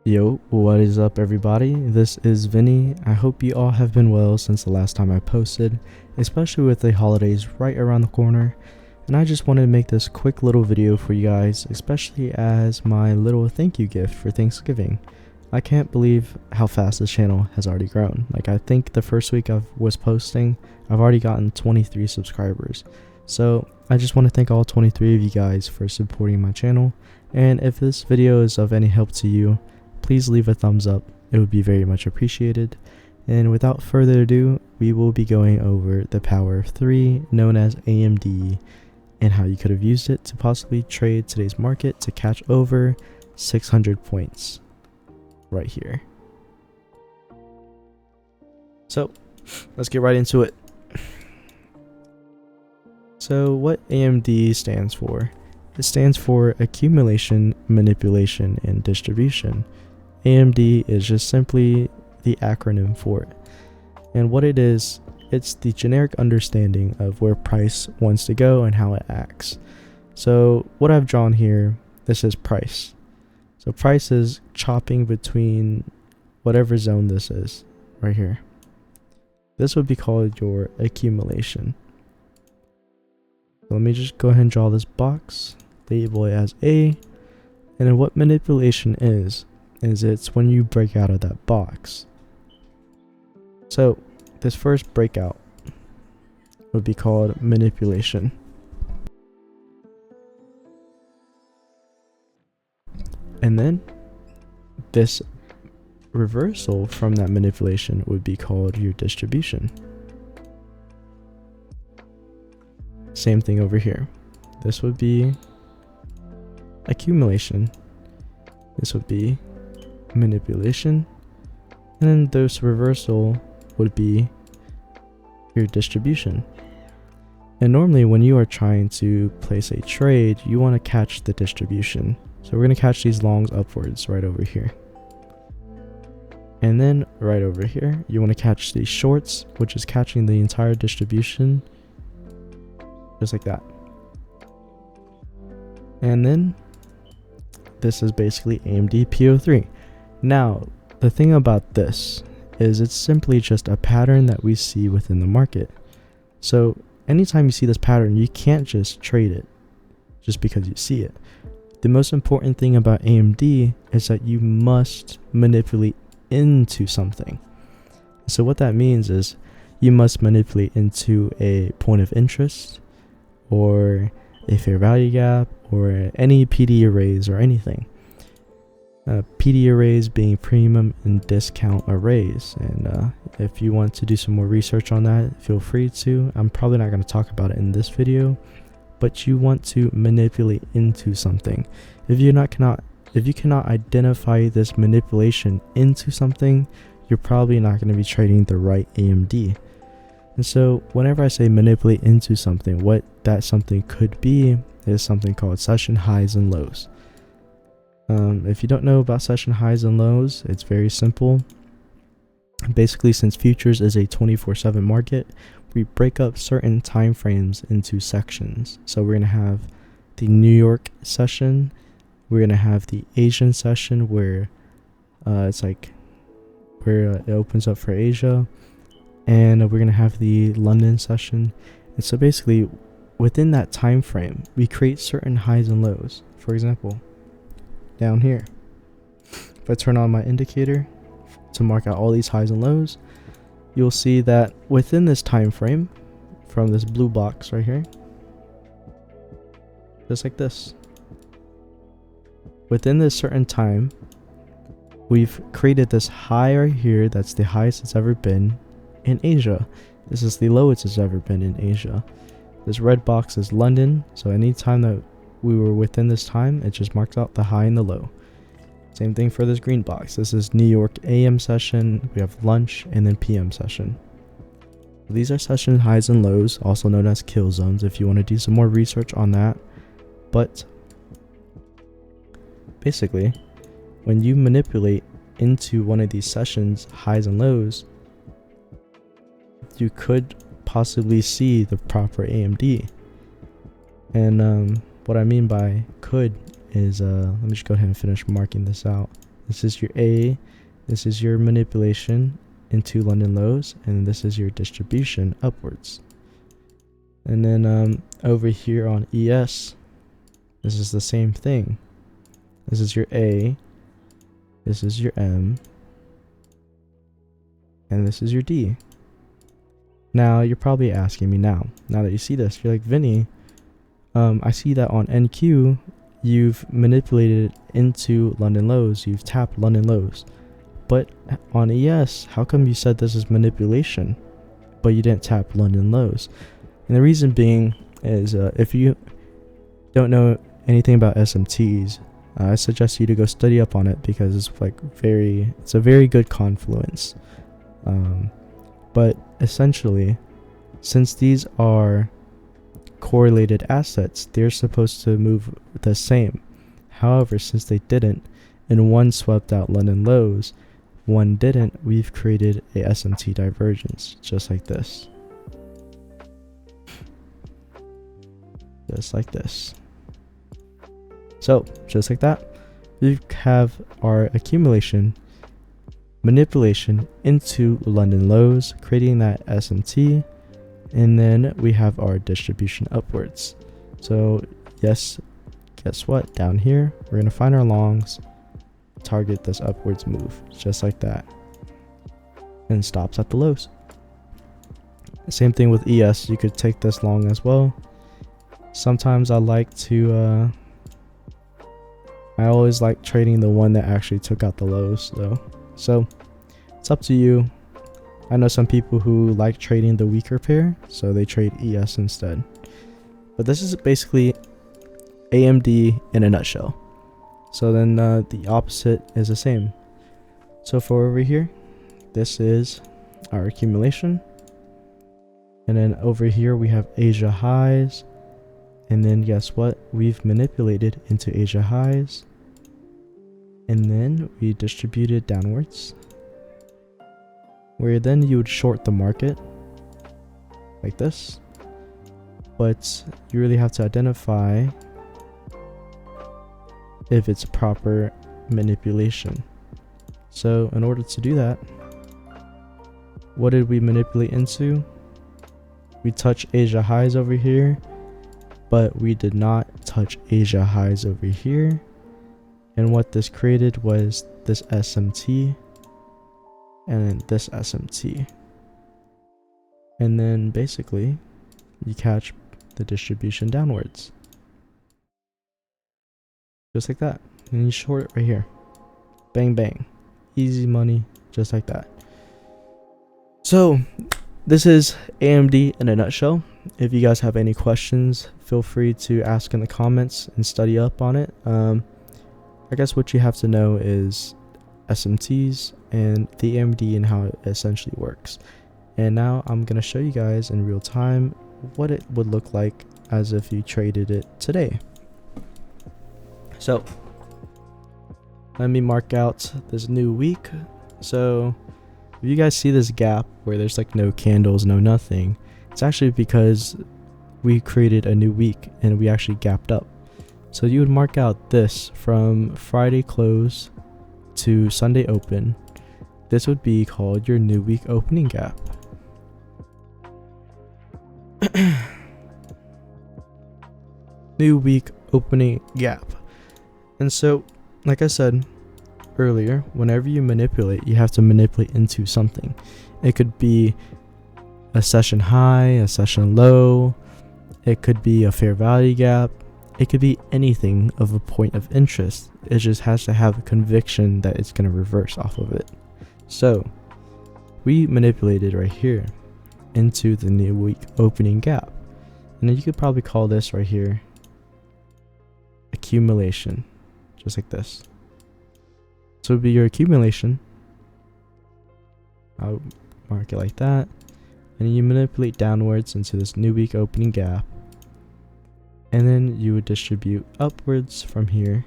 Yo, what is up everybody? This is Vinny. I hope you all have been well since the last time I posted, especially with the holidays right around the corner. And I just wanted to make this quick little video for you guys, especially as my little thank you gift for Thanksgiving. I can't believe how fast this channel has already grown. Like, I think the first week I was posting, I've already gotten 23 subscribers. So I just want to thank all 23 of you guys for supporting my channel. And if this video is of any help to you, please leave a thumbs up. It would be very much appreciated. And without further ado, we will be going over the Power of 3, known as AMD, and how you could have used it to possibly trade today's market to catch over 600 points right here. So let's get right into it. So what AMD stands for? It stands for Accumulation, Manipulation, and Distribution. AMD is just simply the acronym for it. And what it is, it's the generic understanding of where price wants to go and how it acts. So what I've drawn here, this is price. So price is chopping between whatever zone this is, right here. This would be called your accumulation. So let me just go ahead and draw this box, label it as A, and then what manipulation is it's when you break out of that box. So this first breakout would be called manipulation. And then this reversal from that manipulation would be called your distribution. Same thing over here. This would be accumulation. This would be manipulation, and then this reversal would be your distribution. And normally when you are trying to place a trade, you want to catch the distribution. So we're going to catch these longs upwards right over here. And then right over here, you want to catch these shorts, which is catching the entire distribution, just like that. And then this is basically AMD PO3. Now, the thing about this is it's simply just a pattern that we see within the market. So anytime you see this pattern, you can't just trade it just because you see it. The most important thing about AMD is that you must manipulate into something. So what that means is you must manipulate into a point of interest, or a fair value gap, or any PD arrays or anything. PD arrays being premium and discount arrays. And if you want to do some more research on that, feel free to. I'm probably not going to talk about it in this video, but you want to manipulate into something. If you cannot identify this manipulation into something, you're probably not going to be trading the right AMD. And so whenever I say manipulate into something, what that something could be is something called session highs and lows. If you don't know about session highs and lows, it's very simple. Basically, since futures is a 24/7 market, we break up certain time frames into sections. So we're going to have the New York session, we're going to have the Asian session where it's like where it opens up for Asia, and we're going to have the London session. And so basically within that time frame, we create certain highs and lows. For example, down here, if I turn on my indicator to mark out all these highs and lows, you'll see that within this time frame, from this blue box right here, just like this, within this certain time, we've created this high right here. That's the highest it's ever been in Asia. This is the lowest it's ever been in Asia. This red box is London, so anytime that we were within this time, it just marks out the high and the low. Same thing for this green box. This is New York AM session, we have lunch, and then PM session. These are session highs and lows, also known as kill zones, if you want to do some more research on that. But basically, when you manipulate into one of these sessions, highs and lows, you could possibly see the proper AMD. And what I mean by could is, let me just go ahead and finish marking this out. This is your A. This is your manipulation into London lows, and this is your distribution upwards. And then over here on ES, this is the same thing. This is your A. This is your M. And this is your D. Now, you're probably asking me now that you see this, you're like, Vinny, I see that on NQ, you've manipulated it into London lows, you've tapped London lows. But on ES, how come you said this is manipulation, but you didn't tap London lows? And the reason being is if you don't know anything about SMTs, I suggest you to go study up on it, because it's it's a very good confluence. But essentially, since these are correlated assets, they're supposed to move the same. However, since they didn't, and one swept out London lows, one didn't, we've created a SMT divergence, just like this. Just like this. So, just like that, we have our accumulation, manipulation into London lows, creating that SMT, and then we have our distribution upwards. So yes, guess what? Down here, we're going to find our longs, target this upwards move, just like that, and stops at the lows. Same thing with ES, you could take this long as well. Sometimes I always like trading the one that actually took out the lows though. So it's up to you. I know some people who like trading the weaker pair, so they trade ES instead. But this is basically AMD in a nutshell. So then the opposite is the same. So for over here, this is our accumulation. And then over here we have Asia highs. And then guess what? We've manipulated into Asia highs. And then we distributed downwards, where then you would short the market like this. But you really have to identify if it's proper manipulation. So in order to do that, what did we manipulate into? We touch Asia highs over here, but we did not touch Asia highs over here. And what this created was this SMT and then this SMT. And then basically you catch the distribution downwards. Just like that. And you short it right here. Bang, bang. Easy money, just like that. So this is AMD in a nutshell. If you guys have any questions, feel free to ask in the comments and study up on it. I guess what you have to know is SMTs and the AMD and how it essentially works. And now I'm going to show you guys in real time what it would look like as if you traded it today. So let me mark out this new week. So if you guys see this gap where there's like no candles, no nothing, it's actually because we created a new week and we actually gapped up. So you would mark out this from Friday close to Sunday open. This would be called your new week opening gap. New week opening gap. And so, like I said earlier, whenever you manipulate, you have to manipulate into something. It could be a session high, a session low. It could be a fair value gap. It could be anything of a point of interest. It just has to have a conviction that it's going to reverse off of it. So we manipulated right here into the new week opening gap. And then you could probably call this right here accumulation, just like this. So it would be your accumulation. I'll mark it like that. And you manipulate downwards into this new week opening gap. And then you would distribute upwards from here,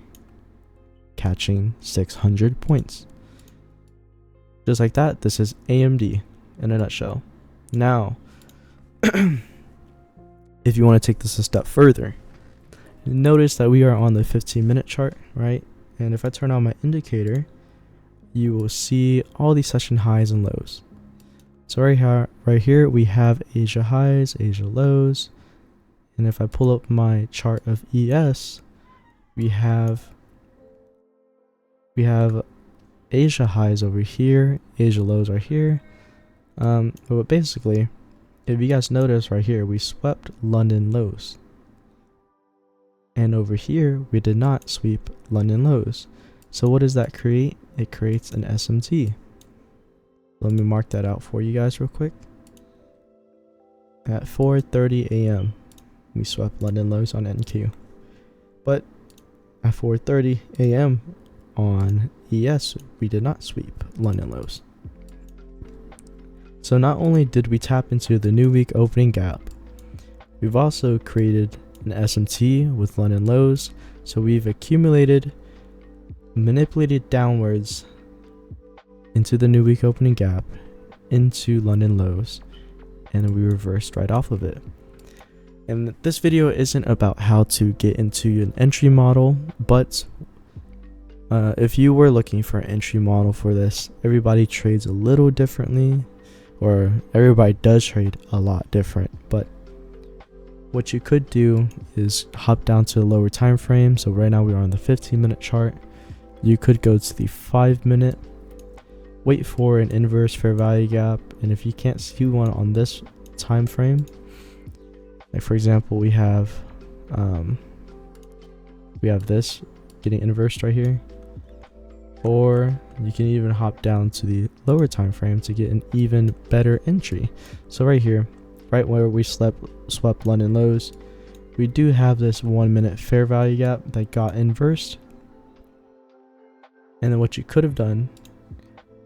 catching 600 points. Just like that, this is AMD in a nutshell. Now, if you want to take this a step further, notice that we are on the 15-minute chart, right? And if I turn on my indicator, you will see all these session highs and lows. So right here we have Asia highs, Asia lows, and if I pull up my chart of ES, we have Asia highs over here, Asia lows are here. But basically, if you guys notice right here, we swept London lows, and over here we did not sweep London lows. So what does that create? It creates an SMT. Let me mark that out for you guys real quick. At 4:30 a.m. we swept London lows on NQ, but at 4:30 a.m. on ES we did not sweep London lows. So not only did we tap into the new week opening gap, we've also created an SMT with London lows. So we've manipulated downwards into the new week opening gap, into London lows, and then we reversed right off of it. And this video isn't about how to get into an entry model, but if you were looking for an entry model for this, everybody trades a little differently, or everybody does trade a lot different. But what you could do is hop down to a lower time frame. So right now we are on the 15-minute chart. You could go to the 5-minute, wait for an inverse fair value gap, and if you can't see one on this time frame, like for example we have this getting inversed right here, or you can even hop down to the lower time frame to get an even better entry. So right here, right where we swept London lows, we do have this 1-minute fair value gap that got inversed. And then what you could have done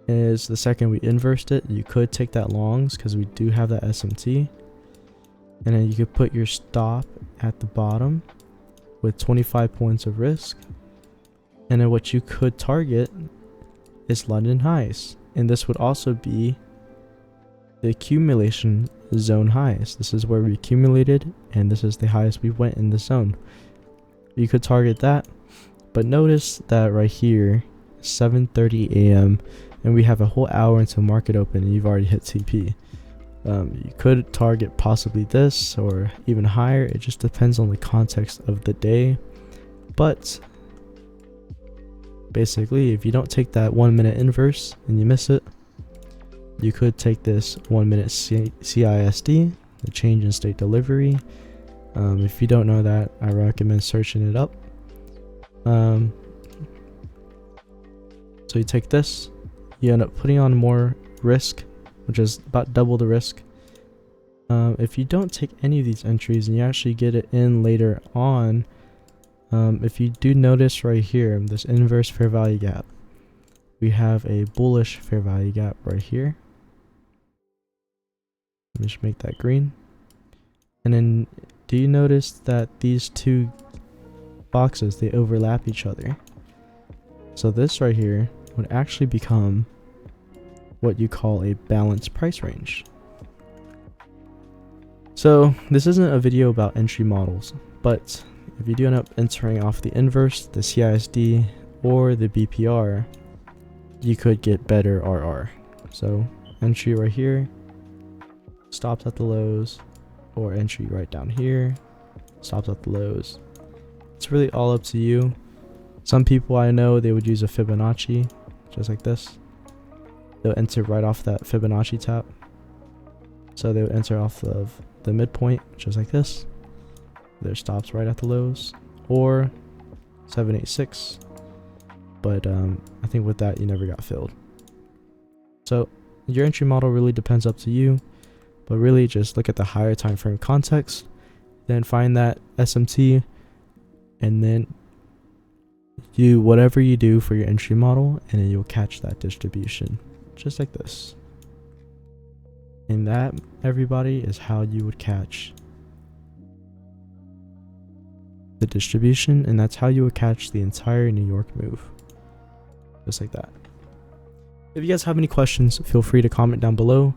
is, the second we inversed it, you could take that longs because we do have that SMT, and then you could put your stop at the bottom with 25 points of risk. And then what you could target is London highs, and this would also be the accumulation zone highs. This is where we accumulated, and this is the highest we went in the zone. You could target that, but notice that right here, 7:30 a.m. and we have a whole hour until market open, and you've already hit TP. You could target possibly this or even higher. It just depends on the context of the day. But basically, if you don't take that 1-minute inverse and you miss it, you could take this 1-minute CISD, the change in state delivery. If you don't know that, I recommend searching it up. So you take this, you end up putting on more risk, which is about double the risk. If you don't take any of these entries and you actually get it in later on, if you do notice right here, this inverse fair value gap, we have a bullish fair value gap right here. Let me just make that green. And then do you notice that these two boxes, they overlap each other? So this right here would actually become what you call a balanced price range. So this isn't a video about entry models, but if you do end up entering off the inverse, the CISD, or the BPR, you could get better RR. So entry right here, stops at the lows, or entry right down here, stops at the lows. It's really all up to you. Some people I know, they would use a Fibonacci, just like this. They'll enter right off that Fibonacci tap. So they would enter off of the midpoint, just like this. Their stops right at the lows, or 786. But I think with that, you never got filled. So your entry model really depends up to you, but really just look at the higher time frame context, then find that SMT, and then do whatever you do for your entry model, and then you'll catch that distribution, just like this. And that, everybody, is how you would catch the distribution, and that's how you would catch the entire New York move, just like that. If you guys have any questions, feel free to comment down below.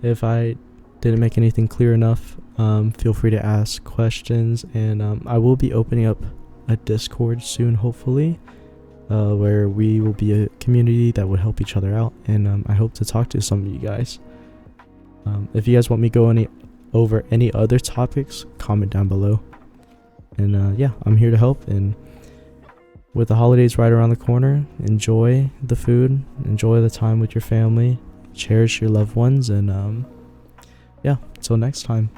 If I didn't make anything clear enough, feel free to ask questions, and I will be opening up a Discord soon, hopefully, where we will be community that would help each other out, and I hope to talk to some of you guys. If you guys want me to go over any other topics, comment down below. And yeah, I'm here to help. And with the holidays right around the corner, enjoy the food, enjoy the time with your family, cherish your loved ones, and yeah, until next time.